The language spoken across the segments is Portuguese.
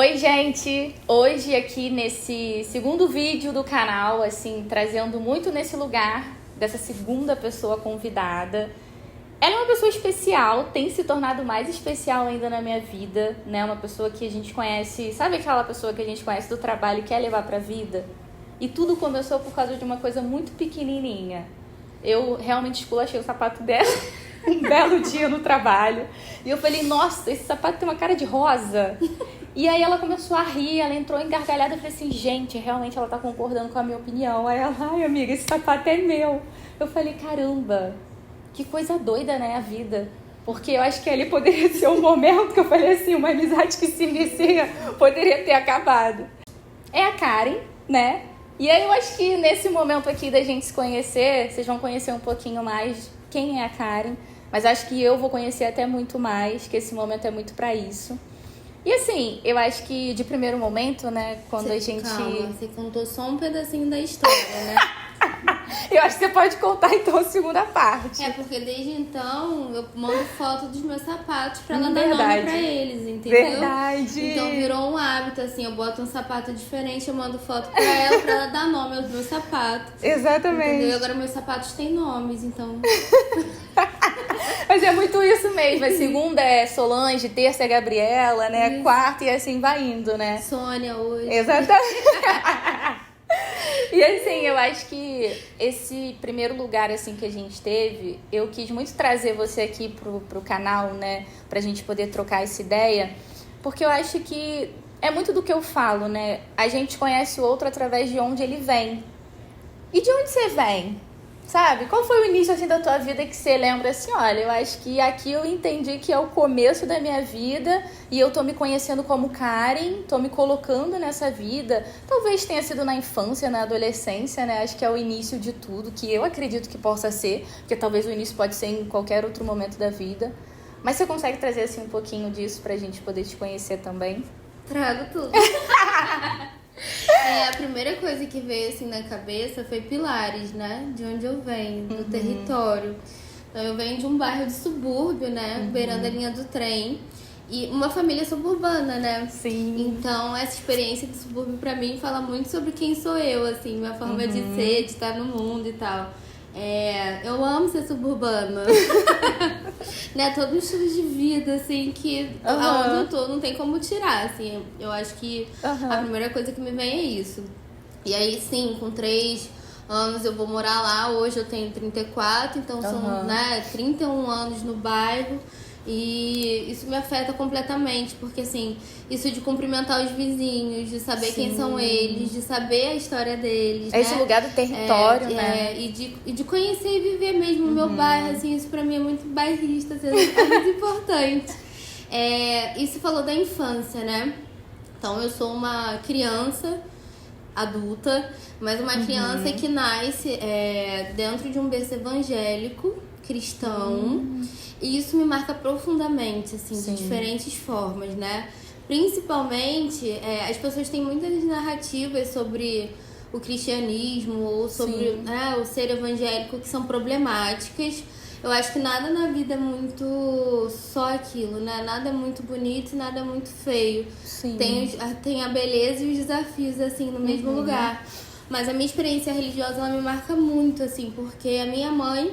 Oi, gente! Hoje aqui nesse segundo vídeo do canal, assim, trazendo muito nesse lugar dessa segunda pessoa convidada. Ela é uma pessoa especial, tem se tornado mais especial ainda na minha vida, né? Uma pessoa que a gente conhece, sabe aquela pessoa que a gente conhece do trabalho e quer levar pra vida? E tudo começou por causa de uma coisa muito pequenininha. Eu realmente esculachei o sapato dela um belo dia no trabalho. E eu falei, nossa, esse sapato tem uma cara de rosa. E aí ela começou a rir, ela entrou em gargalhada. Eu falei assim, gente, realmente ela tá concordando com a minha opinião. Aí ela, ai amiga, esse sapato é meu. Eu falei, caramba, que coisa doida, né, a vida. Porque eu acho que ali poderia ser um momento que eu falei assim, uma amizade que se inicia poderia ter acabado. É a Karen, né? E aí eu acho que nesse momento aqui da gente se conhecer, vocês vão conhecer um pouquinho mais quem é a Karen. Mas acho que eu vou conhecer até muito mais, que esse momento é muito pra isso. E assim, eu acho que de primeiro momento, né, quando a gente... Calma, você contou só um pedacinho da história, né? Eu acho que você pode contar então a segunda parte. É, porque desde então eu mando foto dos meus sapatos pra ela dar Verdade. nome pra eles, entendeu? Verdade. Então virou um hábito, assim, eu boto um sapato diferente, eu mando foto pra ela dar nome aos meus sapatos. Exatamente. Entendeu? E agora meus sapatos têm nomes, então... Mas é muito isso mesmo. A segunda é Solange, terça é Gabriela, né? Isso. Quarta e assim vai indo, né? Sônia hoje. Exatamente. E assim, eu acho que esse primeiro lugar assim que a gente teve, eu quis muito trazer você aqui pro canal, né? Pra gente poder trocar essa ideia. Porque eu acho que é muito do que eu falo, né? A gente conhece o outro através de onde ele vem. E de onde você vem? Sabe? Qual foi o início assim da tua vida que você lembra assim, olha, eu acho que aqui eu entendi que é o começo da minha vida e eu tô me conhecendo como Karen, tô me colocando nessa vida. Talvez tenha sido na infância, na adolescência, né? Acho que é o início de tudo, que eu acredito que possa ser, porque talvez o início pode ser em qualquer outro momento da vida. Mas você consegue trazer assim um pouquinho disso pra gente poder te conhecer também? Trago tudo. A primeira coisa que veio assim na cabeça foi Pilares, né? De onde eu venho, do território. Então eu venho de um bairro de subúrbio, né? Beirando a linha do trem. E uma família suburbana, né? Sim. Então essa experiência de subúrbio pra mim fala muito sobre quem sou eu, assim, minha forma de ser, de estar no mundo e tal. Eu amo ser suburbana. Né? Todo um estilo de vida, assim, que aonde eu tô não tem como tirar, assim. Eu acho que a primeira coisa que me vem é isso. E aí, sim, com 3 anos eu vou morar lá. Hoje eu tenho 34, então são, né, 31 anos no bairro. E isso me afeta completamente, porque assim, isso de cumprimentar os vizinhos, de saber quem são eles, de saber a história deles, Esse lugar do território, né? E de conhecer e viver mesmo o meu bairro, assim, isso pra mim é muito bairrista, assim, é muito importante. E você falou da infância, né? Então eu sou uma criança adulta, mas uma criança que nasce dentro de um berço evangélico, cristão, e isso me marca profundamente, assim, de diferentes formas, né? Principalmente, as pessoas têm muitas narrativas sobre o cristianismo ou sobre o ser evangélico que são problemáticas. Eu acho que nada na vida é muito só aquilo, né? Nada é muito bonito e nada é muito feio. Sim. Tem a beleza e os desafios, assim, no mesmo lugar. Mas a minha experiência religiosa, ela me marca muito, assim, porque a minha mãe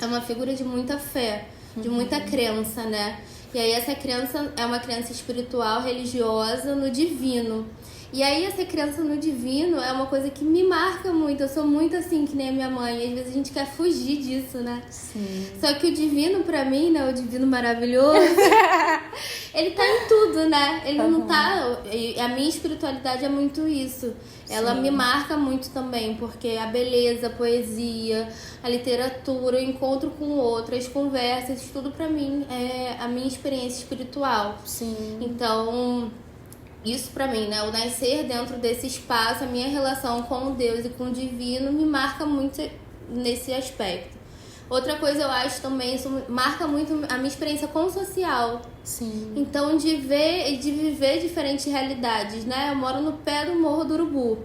é uma figura de muita fé, de muita crença, né? E aí essa crença é uma crença espiritual, religiosa, no divino. E aí essa crença no divino é uma coisa que me marca muito. Eu sou muito assim, que nem a minha mãe. E às vezes a gente quer fugir disso, né? Sim. Só que o divino pra mim, né? O divino maravilhoso, ele tá em tudo, né? Ele não tá... A minha espiritualidade é muito isso. Ela me marca muito também, porque a beleza, a poesia, a literatura, o encontro com o outro, as conversas, tudo pra mim é a minha experiência espiritual. Sim. Então, isso pra mim, né? O nascer dentro desse espaço, a minha relação com Deus e com o divino me marca muito nesse aspecto. Outra coisa eu acho também, isso marca muito a minha experiência com o social. Sim. Então, de viver diferentes realidades, né? Eu moro no pé do Morro do Urubu.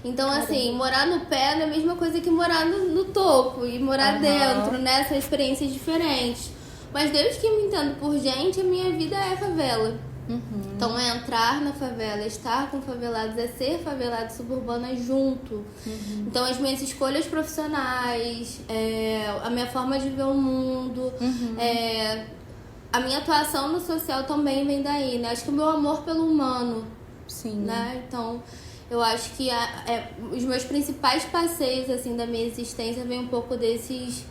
Então, assim, morar no pé não é a mesma coisa que morar no topo e morar dentro, né? São experiências diferentes. Mas desde que eu me entendo por gente, a minha vida é favela. Então, é entrar na favela, estar com favelados, é ser favelada suburbana junto. Então, as minhas escolhas profissionais, a minha forma de ver o mundo, a minha atuação no social também vem daí, né? Acho que o meu amor pelo humano, né? Então, eu acho que os meus principais passeios, assim, da minha existência vem um pouco desses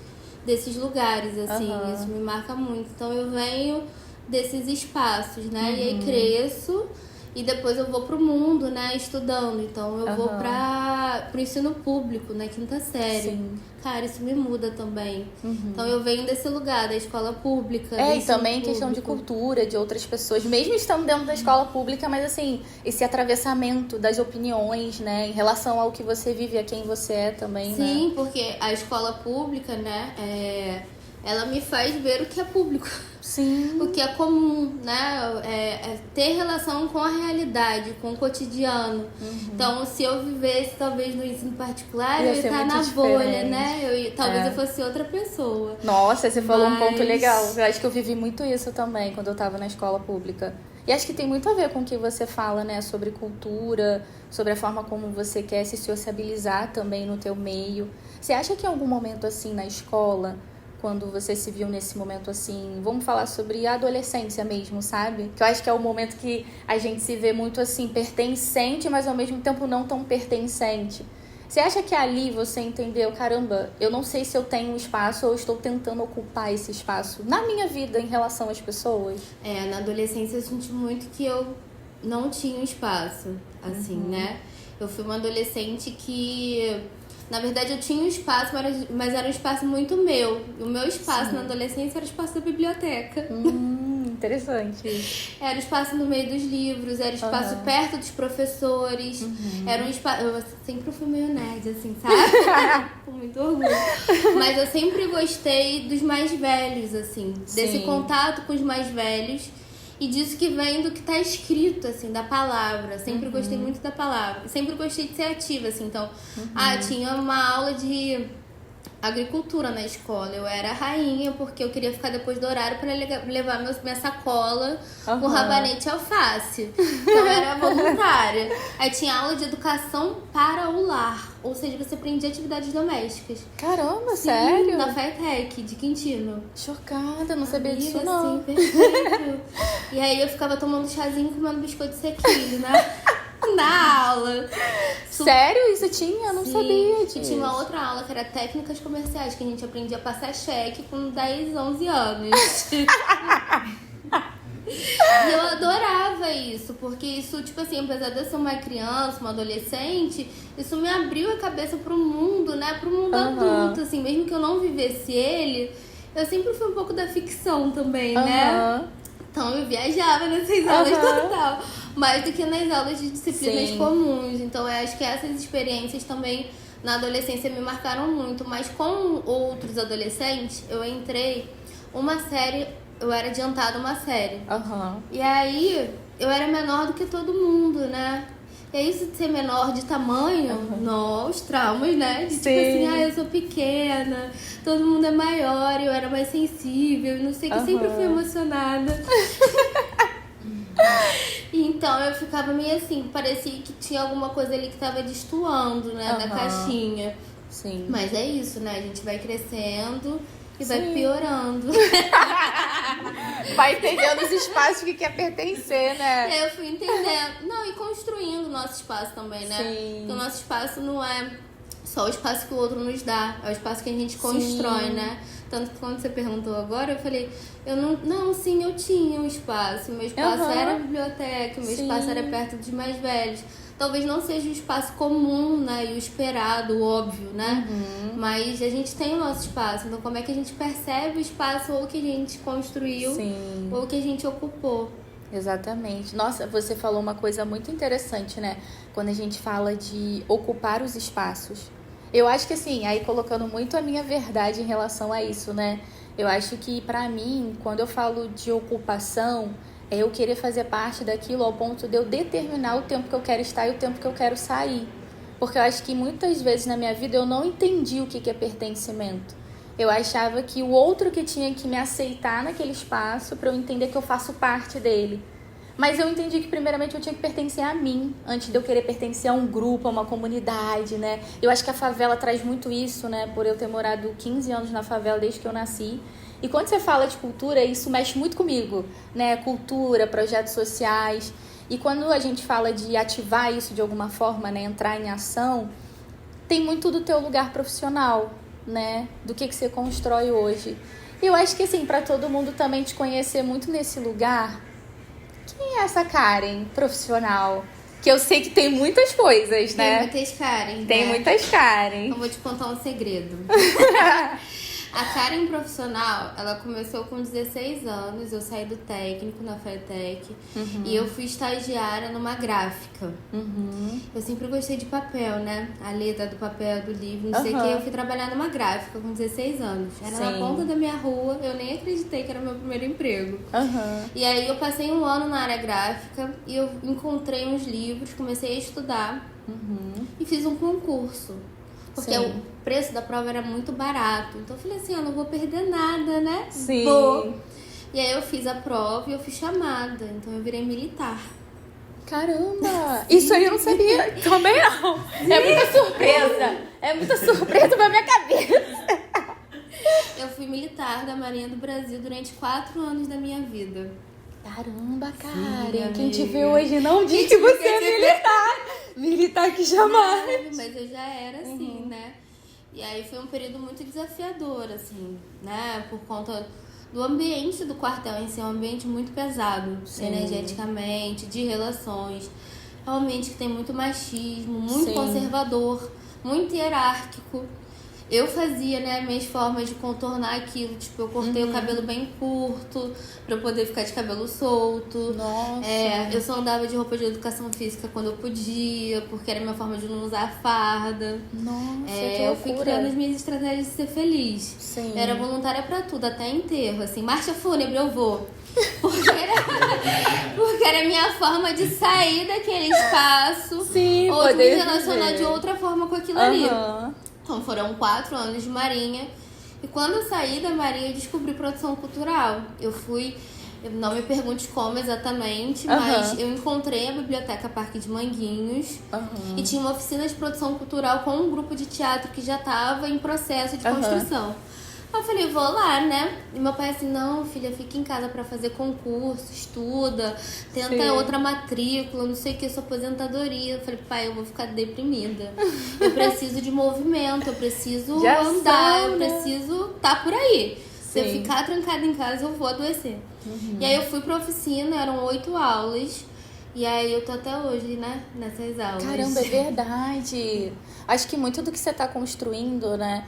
lugares, assim. Isso me marca muito. Então, eu venho desses espaços, né? E aí cresço e depois eu vou pro mundo, né? Estudando. Então, eu vou pro ensino público, na quinta série. Sim. Cara, isso me muda também. Então, eu venho desse lugar, da escola pública. E também questão de cultura, de outras pessoas, mesmo estando dentro da escola pública, mas assim, esse atravessamento das opiniões, né, em relação ao que você vive, a quem você é também, né? Sim, porque a escola pública, né, ela me faz ver o que é público. Sim. O que é comum, né? Ter relação com a realidade, com o cotidiano. Então, se eu vivesse talvez no ensino particular, eu ia estar na bolha, né? Talvez eu fosse outra pessoa. Nossa, você falou um ponto legal. Eu acho que eu vivi muito isso também quando eu estava na escola pública. E acho que tem muito a ver com o que você fala, né? Sobre cultura, sobre a forma como você quer se sociabilizar também no teu meio. Você acha que em algum momento assim na escola, quando você se viu nesse momento assim, vamos falar sobre a adolescência mesmo, sabe? Que eu acho que é o momento que a gente se vê muito assim, pertencente, mas ao mesmo tempo não tão pertencente. Você acha que ali você entendeu, caramba, eu não sei se eu tenho um espaço ou estou tentando ocupar esse espaço na minha vida em relação às pessoas? Na adolescência eu senti muito que eu não tinha um espaço, assim, né? Eu fui uma adolescente que... Na verdade, eu tinha um espaço, mas era um espaço muito meu. O meu espaço na adolescência era o espaço da biblioteca. Interessante. Era o espaço no meio dos livros, era o espaço perto dos professores. Era um espaço... Eu sempre fui meio nerd, assim, sabe? Com muito orgulho. Mas eu sempre gostei dos mais velhos, assim. Desse contato com os mais velhos. E disso que vem do que tá escrito, assim, da palavra. Sempre gostei muito da palavra. Sempre gostei de ser ativa, assim. Então, tinha uma aula de agricultura na escola. Eu era a rainha, porque eu queria ficar depois do horário para levar minha sacola com rabanete e alface. Então, eu era voluntária. Aí tinha aula de educação para o lar. Ou seja, você aprendia atividades domésticas. Caramba, Sim, sério? Na FATEC, de Quintino. Chocada, não sabia disso não. Sim, perfeito. E aí eu ficava tomando chazinho e comendo biscoito sequilho, né? Na aula. Sério? Isso tinha? Eu não sabia disso. E tinha uma outra aula que era técnicas comerciais, que a gente aprendia a passar cheque com 10, 11 anos. E eu adorava isso, porque isso, tipo assim, apesar de eu ser uma criança, uma adolescente, isso me abriu a cabeça pro mundo, né? Pro mundo adulto, assim, mesmo que eu não vivesse ele, eu sempre fui um pouco da ficção também, né? Então eu viajava nessas aulas total, mais do que nas aulas de disciplinas comuns. Então eu acho que essas experiências também na adolescência me marcaram muito, mas com outros adolescentes, eu entrei uma série. Eu era adiantada uma série. E aí, eu era menor do que todo mundo, né? E aí, isso de ser menor de tamanho, os traumas, né? De tipo assim, eu sou pequena, todo mundo é maior, eu era mais sensível, não sei o que, sempre fui emocionada. Então, eu ficava meio assim, parecia que tinha alguma coisa ali que tava destoando, né? Da caixinha. Sim. Mas é isso, né? A gente vai crescendo... E vai piorando. Vai entendendo os espaços que quer pertencer, né? Eu fui entendendo. Não, e construindo o nosso espaço também, né? Porque o nosso espaço não é só o espaço que o outro nos dá. É o espaço que a gente constrói, né? Tanto que quando você perguntou agora, eu falei... Sim, eu tinha um espaço. Meu espaço era a biblioteca. Meu espaço era perto dos mais velhos. Talvez não seja o espaço comum, né? E o esperado, o óbvio, né? Mas a gente tem o nosso espaço. Então, como é que a gente percebe o espaço ou que a gente construiu ou que a gente ocupou? Exatamente. Nossa, você falou uma coisa muito interessante, né? Quando a gente fala de ocupar os espaços. Eu acho que assim, aí colocando muito a minha verdade em relação a isso, né? Eu acho que pra mim, quando eu falo de ocupação... é eu querer fazer parte daquilo ao ponto de eu determinar o tempo que eu quero estar e o tempo que eu quero sair. Porque eu acho que muitas vezes na minha vida eu não entendi o que é pertencimento. Eu achava que o outro que tinha que me aceitar naquele espaço para eu entender que eu faço parte dele. Mas eu entendi que primeiramente eu tinha que pertencer a mim, antes de eu querer pertencer a um grupo, a uma comunidade, né? Eu acho que a favela traz muito isso, né? Por eu ter morado 15 anos na favela desde que eu nasci. E quando você fala de cultura, isso mexe muito comigo, né? Cultura, projetos sociais. E quando a gente fala de ativar isso de alguma forma, né? Entrar em ação, tem muito do teu lugar profissional, né? Do que você constrói hoje. E eu acho que, assim, para todo mundo também te conhecer muito nesse lugar... Quem é essa Karen profissional? Que eu sei que tem muitas coisas, né? Tem muitas Karen, Tem muitas Karen. Eu vou te contar um segredo. A Karen profissional, ela começou com 16 anos. Eu saí do técnico na FATEC. E eu fui estagiária numa gráfica. Eu sempre gostei de papel, né? A letra do papel, do livro, não sei o que. Eu fui trabalhar numa gráfica com 16 anos. Era na ponta da minha rua. Eu nem acreditei que era o meu primeiro emprego. E aí eu passei um ano na área gráfica. E eu encontrei uns livros, comecei a estudar. E fiz um concurso. Porque o preço da prova era muito barato. Então eu falei assim, eu não vou perder nada, né? Sim. Vou. E aí eu fiz a prova e eu fui chamada. Então eu virei militar. Caramba! Isso aí eu não sabia também não. É muita surpresa. É muita surpresa pra minha cabeça. Eu fui militar da Marinha do Brasil durante 4 anos da minha vida. Caramba, Karen. Sim, quem te amiga. vê hoje não diz que você é militar. Militar que jamais. Mas eu já era assim, né? E aí foi um período muito desafiador, assim, né? Por conta do ambiente do quartel em si, é um ambiente muito pesado, energeticamente, de relações. É um ambiente que tem muito machismo, muito conservador, muito hierárquico. Eu fazia, né, minhas formas de contornar aquilo. Tipo, eu cortei o cabelo bem curto pra eu poder ficar de cabelo solto. Nossa. Eu só andava de roupa de educação física quando eu podia, porque era a minha forma de não usar farda. Nossa, que eu fui criando as minhas estratégias de ser feliz. Sim. Eu era voluntária pra tudo, até enterro. Assim, marcha fúnebre eu vou. Porque era a minha forma de sair daquele espaço. Sim, ou de me poder relacionar viver de outra forma com aquilo ali. Então foram 4 anos de Marinha. E quando eu saí da Marinha, eu descobri produção cultural. Não me pergunte como exatamente, mas eu encontrei a Biblioteca Parque de Manguinhos. E tinha uma oficina de produção cultural com um grupo de teatro que já estava em processo de construção. Eu falei, vou lá, né? E meu pai assim, não, filha, fica em casa pra fazer concurso, estuda, tenta outra matrícula, não sei o que, sua aposentadoria. Eu falei, pai, eu vou ficar deprimida. Eu preciso de movimento, eu preciso andar, eu preciso estar por aí. Se eu ficar trancada em casa, eu vou adoecer. E aí eu fui pra oficina, eram 8 aulas. E aí eu tô até hoje, né, nessas aulas. Caramba, é verdade. Acho que muito do que você tá construindo, né?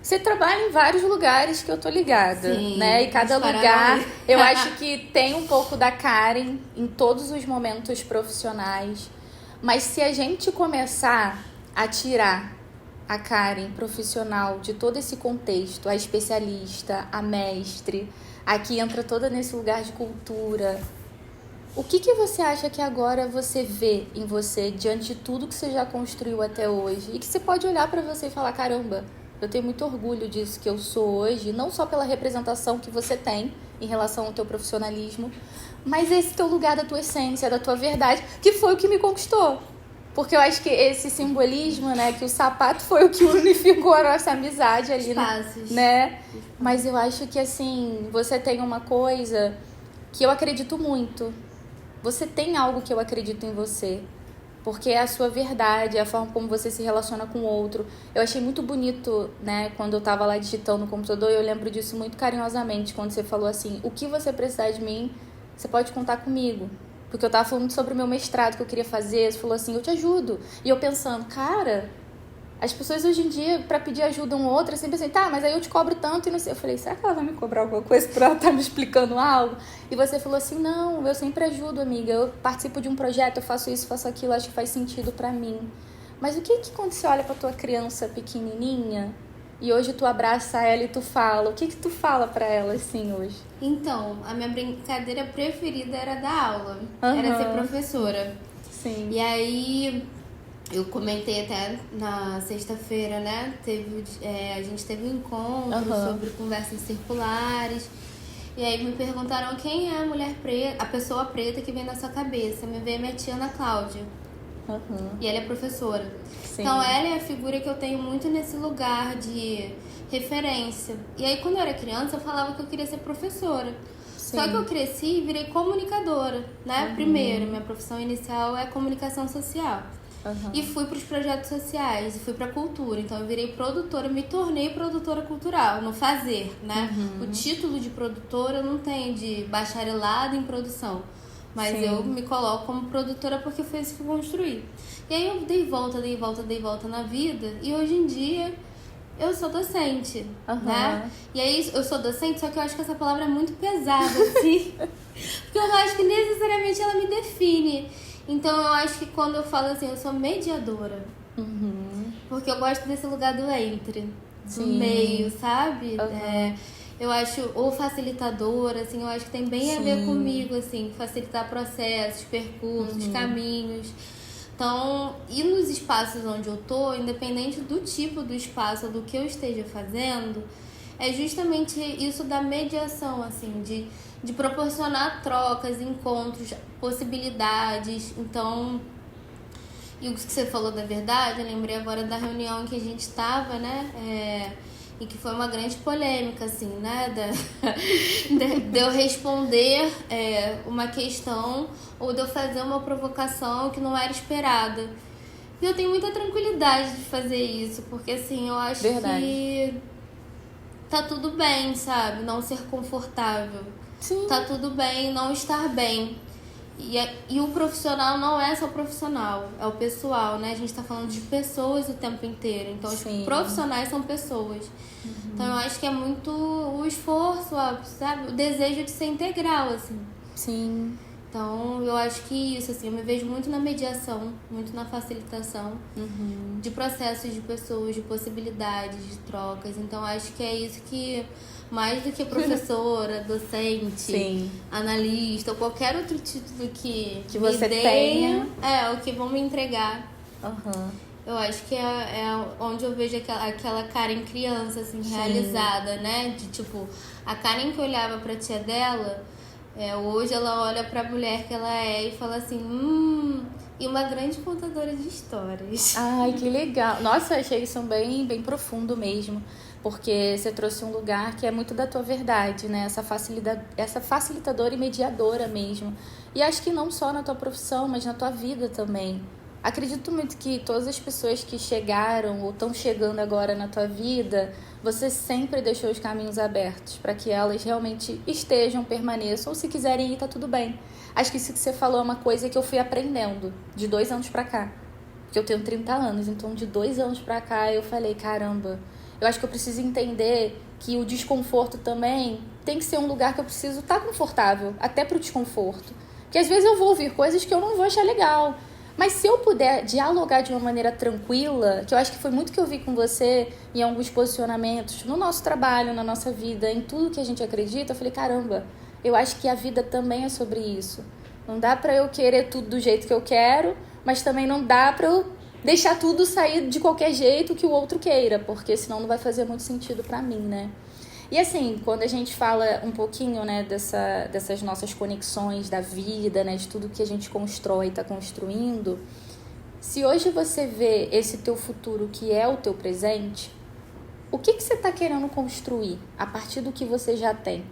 Você trabalha em vários lugares que eu tô ligada, né? E cada lugar, eu acho que tem um pouco da Karen em todos os momentos profissionais. Mas se a gente começar a tirar a Karen profissional de todo esse contexto, a especialista, a mestre, aqui entra toda nesse lugar de cultura. O que você acha que agora você vê em você diante de tudo que você já construiu até hoje? E que você pode olhar pra você e falar, caramba, eu tenho muito orgulho disso que eu sou hoje, não só pela representação que você tem em relação ao teu profissionalismo, mas esse teu lugar da tua essência, da tua verdade, que foi o que me conquistou. Porque eu acho que esse simbolismo, né, que o sapato foi o que unificou a nossa amizade ali, né? Mas eu acho que, assim, você tem uma coisa que eu acredito muito. Você tem algo que eu acredito em você. Porque é a sua verdade, é a forma como você se relaciona com o outro. Eu achei muito bonito, né, quando eu tava lá digitando no computador, eu lembro disso muito carinhosamente, quando você falou assim, o que você precisar de mim, você pode contar comigo. Porque eu tava falando sobre o meu mestrado que eu queria fazer, você falou assim, eu te ajudo. E eu pensando, cara, as pessoas hoje em dia, pra pedir ajuda um outro, sempre assim, tá, mas aí eu te cobro tanto e não sei. Eu falei, será que ela vai me cobrar alguma coisa por ela estar me explicando algo? E você falou assim, não, eu sempre ajudo, amiga. Eu participo de um projeto, eu faço isso, faço aquilo, acho que faz sentido pra mim. Mas o que quando você olha pra tua criança pequenininha e hoje tu abraça ela e tu fala, o que tu fala pra ela assim hoje? Então, a minha brincadeira preferida era dar aula, era ser professora. Sim. E aí, eu comentei até na sexta-feira, né? A gente teve um encontro sobre conversas circulares. E aí me perguntaram quem é a mulher preta, a pessoa preta que vem na sua cabeça. Me veio minha tia Ana Cláudia. E ela é professora. Sim. Então ela é a figura que eu tenho muito nesse lugar de referência. E aí quando eu era criança eu falava que eu queria ser professora. Sim. Só que eu cresci e virei comunicadora, né? Primeiro, minha profissão inicial é comunicação social. E fui para os projetos sociais, e fui para cultura. Então eu virei produtora, me tornei produtora cultural, no fazer, né? O título de produtora eu não tenho, de bacharelado em produção. Mas Sim. eu me coloco como produtora porque foi isso que eu construí. E aí eu dei volta na vida. E hoje em dia eu sou docente, né? E aí eu sou docente, só que eu acho que essa palavra é muito pesada, assim. Porque eu acho que necessariamente ela me define. Então eu acho que quando eu falo assim, eu sou mediadora. Porque eu gosto desse lugar do entre, do meio, sabe? Eu acho, ou facilitadora, assim, eu acho que tem bem a ver comigo, assim, facilitar processos, percursos, caminhos. Então, e nos espaços onde eu tô, independente do tipo do espaço ou do que eu esteja fazendo, é justamente isso da mediação, assim, de proporcionar trocas, encontros, possibilidades. Então, e o que você falou da verdade, eu lembrei agora da reunião em que a gente estava, né? E que foi uma grande polêmica, assim, né? De eu responder uma questão ou de eu fazer uma provocação que não era esperada. E eu tenho muita tranquilidade de fazer isso, porque, assim, eu acho que tá tudo bem, sabe? Não ser confortável. Sim. Tá tudo bem não estar bem. E o profissional não é só profissional, é o pessoal, né? A gente tá falando de pessoas o tempo inteiro. Então, os profissionais são pessoas. Então, eu acho que é muito o esforço, sabe? O desejo de ser integral, assim. Sim. Então, eu acho que isso, assim, eu me vejo muito na mediação, muito na facilitação de processos de pessoas, de possibilidades, de trocas. Então, acho que é isso que, mais do que professora, docente, analista, ou qualquer outro título que você me tenha, o que vão me entregar. Eu acho que é onde eu vejo aquela Karen criança, assim, realizada, né? De, tipo, a Karen que olhava pra tia dela... hoje ela olha pra mulher que ela é e fala assim, e uma grande contadora de histórias. Ai, que legal. Nossa, eu achei isso bem, bem profundo mesmo, porque você trouxe um lugar que é muito da tua verdade, né? Essa facilitadora e mediadora mesmo. E acho que não só na tua profissão, mas na tua vida também. Acredito muito que todas as pessoas que chegaram ou estão chegando agora na tua vida, você sempre deixou os caminhos abertos para que elas realmente estejam, permaneçam, ou se quiserem ir, tá tudo bem. Acho que isso que você falou é uma coisa que eu fui aprendendo de 2 anos pra cá. Porque eu tenho 30 anos, então de 2 anos pra cá eu falei, caramba, eu acho que eu preciso entender que o desconforto também tem que ser um lugar que eu preciso estar confortável, até pro desconforto. Porque às vezes eu vou ouvir coisas que eu não vou achar legal. Mas se eu puder dialogar de uma maneira tranquila, que eu acho que foi muito que eu vi com você em alguns posicionamentos, no nosso trabalho, na nossa vida, em tudo que a gente acredita, eu falei, caramba, eu acho que a vida também é sobre isso. Não dá pra eu querer tudo do jeito que eu quero, mas também não dá pra eu deixar tudo sair de qualquer jeito que o outro queira, porque senão não vai fazer muito sentido pra mim, né? E assim, quando a gente fala um pouquinho, né, dessas nossas conexões da vida, né, de tudo que a gente constrói e está construindo, se hoje você vê esse teu futuro que é o teu presente, o que você está querendo construir a partir do que você já tem?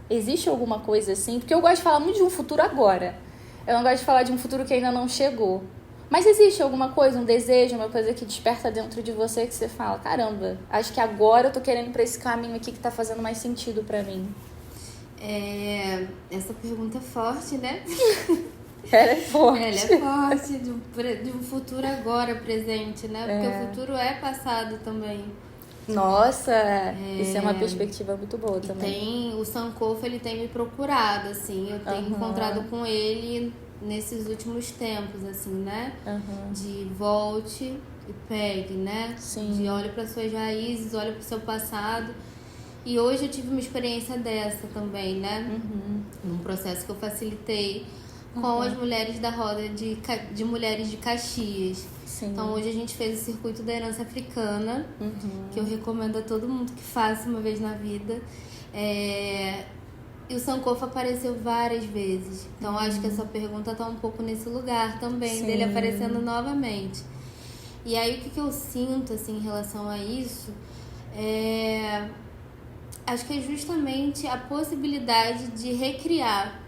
Existe alguma coisa assim? Porque eu gosto de falar muito de um futuro agora. Eu não gosto de falar de um futuro que ainda não chegou. Mas existe alguma coisa, um desejo, uma coisa que desperta dentro de você que você fala, caramba, acho que agora eu tô querendo ir pra esse caminho aqui que tá fazendo mais sentido pra mim? Essa pergunta é forte, né? Ela é forte. Ela é forte, de um futuro agora presente, né? Porque o futuro é passado também. Nossa, isso é uma perspectiva muito boa também. O Sankofa, ele tem me procurado, assim, eu tenho encontrado com ele nesses últimos tempos, assim, né? De volte e pegue, né? Sim. De olhe para suas raízes, olhe para o seu passado. E hoje eu tive uma experiência dessa também, né? Num processo que eu facilitei com as mulheres da roda de mulheres de Caxias. Sim. Então hoje a gente fez o circuito da herança africana, que eu recomendo a todo mundo que faça uma vez na vida. E o Sankofa apareceu várias vezes. Então acho que essa pergunta tá um pouco nesse lugar também, Sim. dele aparecendo novamente. E aí o que eu sinto assim, em relação a isso acho que é justamente a possibilidade de recriar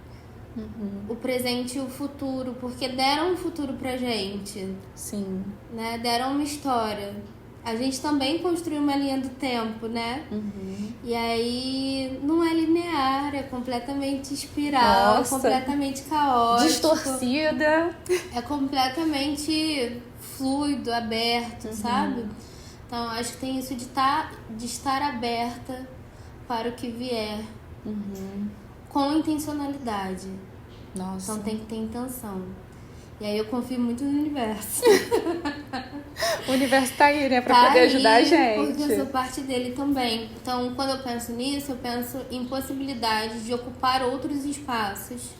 o presente e o futuro, porque deram um futuro pra gente. Sim. Né? Deram uma história. A gente também construiu uma linha do tempo, né? E aí não é linear, é completamente espiral, Nossa. é completamente caótico. Distorcida. É completamente fluido, aberto, sabe? Então acho que tem isso de estar aberta para o que vier. Com intencionalidade. Nossa. Então tem que ter intenção. E aí eu confio muito no universo. O universo tá aí, né? Pra poder ajudar a gente. Porque eu sou parte dele também. Então, quando eu penso nisso, eu penso em possibilidade de ocupar outros espaços.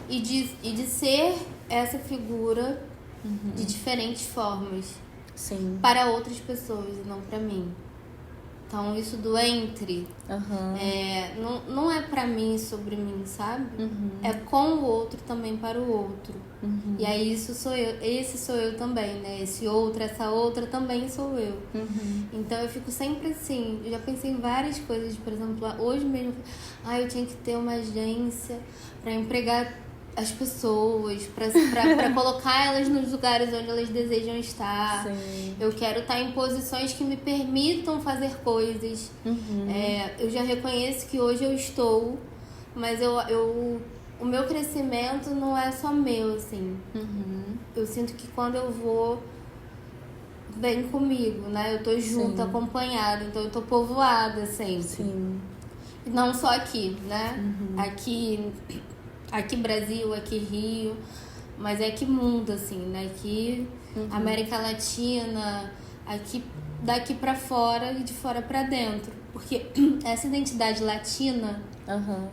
E de ser essa figura de diferentes formas. Sim. Para outras pessoas e não para mim. Então, isso do entre não é pra mim sobre mim, sabe? É com o outro também para o outro. E aí esse sou eu também, né? Esse outro, essa outra também sou eu. Então eu fico sempre assim, eu já pensei em várias coisas, por exemplo, hoje mesmo, eu tinha que ter uma agência para empregar as pessoas, para colocar elas nos lugares onde elas desejam estar. Sim. Eu quero estar em posições que me permitam fazer coisas. Eu já reconheço que hoje eu estou, mas o meu crescimento não é só meu, assim. Eu sinto que quando eu vou, vem comigo, né? Eu tô junto, acompanhada, então eu tô povoada sempre. Sim. Não só aqui, né? Aqui Brasil, aqui Rio, mas é que mundo, assim, né? Aqui América Latina, aqui daqui pra fora e de fora pra dentro. Porque essa identidade latina,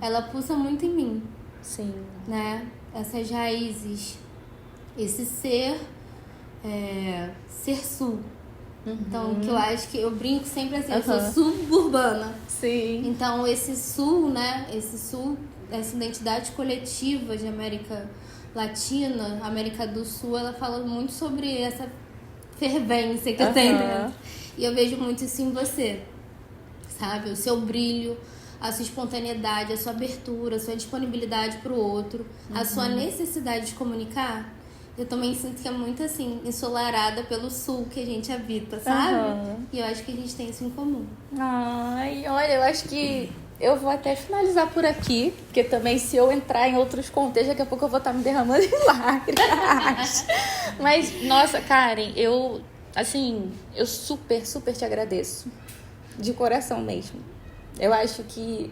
ela pulsa muito em mim. Sim. Né? Essas raízes, esse ser sul. Então, que eu acho que eu brinco sempre assim, eu sou suburbana. Sim. Então, esse sul, né? Esse sul, essa identidade coletiva de América Latina, América do Sul, ela fala muito sobre essa fervência que eu tenho dentro. E eu vejo muito isso em você, sabe? O seu brilho, a sua espontaneidade, a sua abertura, a sua disponibilidade pro outro, a sua necessidade de comunicar. Eu também sinto que é muito assim, ensolarada pelo sul que a gente habita, sabe? E eu acho que a gente tem isso em comum. Ai, olha, eu acho que eu vou até finalizar por aqui, porque também se eu entrar em outros contextos, daqui a pouco eu vou estar me derramando em lágrimas. Mas, nossa, Karen, eu super, super te agradeço. De coração mesmo. Eu acho que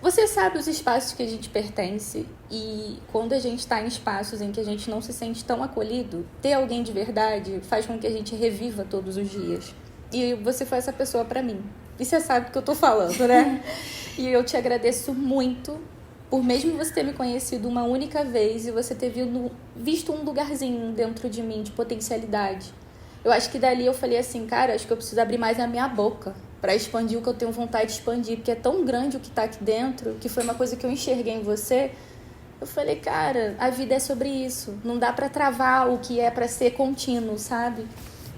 você sabe os espaços que a gente pertence e quando a gente está em espaços em que a gente não se sente tão acolhido, ter alguém de verdade faz com que a gente reviva todos os dias. E você foi essa pessoa pra mim. E você sabe do que eu tô falando, né? E eu te agradeço muito por mesmo você ter me conhecido uma única vez e você ter visto um lugarzinho dentro de mim de potencialidade. Eu acho que dali eu falei assim, cara, acho que eu preciso abrir mais a minha boca pra expandir o que eu tenho vontade de expandir, porque é tão grande o que tá aqui dentro, que foi uma coisa que eu enxerguei em você. Eu falei, cara, a vida é sobre isso. Não dá pra travar o que é pra ser contínuo, sabe?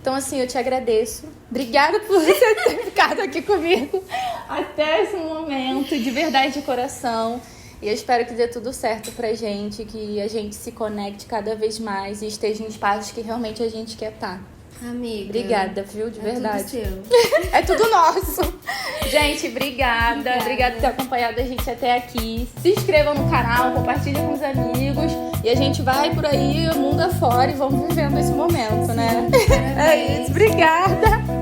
Então, assim, eu te agradeço. Obrigada por você ter ficado aqui comigo até esse momento, de verdade, de coração. E eu espero que dê tudo certo pra gente, que a gente se conecte cada vez mais e esteja em espaços que realmente a gente quer estar. Amiga. Obrigada, viu? De verdade. Tudo seu. É tudo nosso. Gente, obrigada. Obrigada por ter acompanhado a gente até aqui. Se inscrevam no canal, compartilhem com os amigos. E a gente vai por aí, mundo afora, e vamos vivendo esse momento, né? Parabéns. É isso. Obrigada.